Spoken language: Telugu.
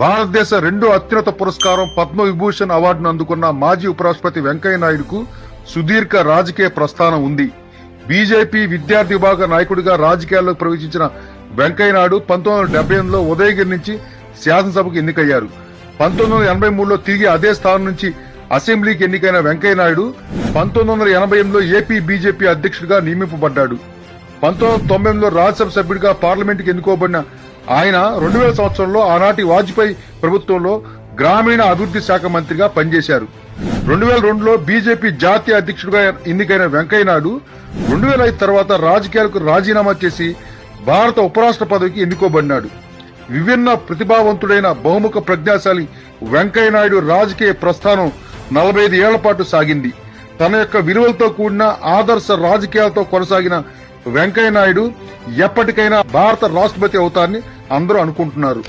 భారతదేశ రెండో అత్యున్నత పురస్కారం పద్మ విభూషణ్ అవార్డును అందుకున్న మాజీ ఉపరాష్ట్రపతి వెంకయ్య నాయుడుకు సుదీర్ఘ రాజకీయ ప్రస్థానం ఉంది. బీజేపీ విద్యార్థి విభాగ నాయకుడిగా రాజకీయాల్లోకి ప్రవేశించిన వెంకయ్య నాయుడు 1978లో ఉదయగిరి నుంచి శాసనసభకు ఎన్నికయ్యారు. 1983లో తిరిగి అదే స్థానం నుంచి అసెంబ్లీకి ఎన్నికైన వెంకయ్య నాయుడు 1988లో ఏపీ బీజేపీ అధ్యక్షుడిగా నియమింపబడ్డాడు. 1990లో రాజ్యసభ సభ్యుడిగా పార్లమెంటుకు ఎన్నుకోబడిన ఆయన 2000 సంవత్సరంలో ఆనాటి వాజ్పేయి ప్రభుత్వంలో గ్రామీణ అభివృద్ధి శాఖ మంత్రిగా పనిచేశారు. 2002లో బీజేపీ జాతీయ అధ్యక్షుడిగా ఎన్నికైన వెంకయ్య నాయుడు 2005 తర్వాత రాజకీయాలకు రాజీనామా చేసి భారత ఉపరాష్ట్ర పదవికి ఎన్నుకోబడినాడు. విభిన్న ప్రతిభావంతుడైన బహుముఖ ప్రజ్ఞాశాలి వెంకయ్య నాయుడు రాజకీయ ప్రస్థానం 45 ఏళ్ల పాటు సాగింది. తన యొక్క విలువలతో కూడిన ఆదర్శ రాజకీయాలతో కొనసాగిన వెంకయ్య నాయుడు ఎప్పటికైనా భారత రాష్ట్రపతి అవుతారని అందరూ అనుకుంటున్నారు.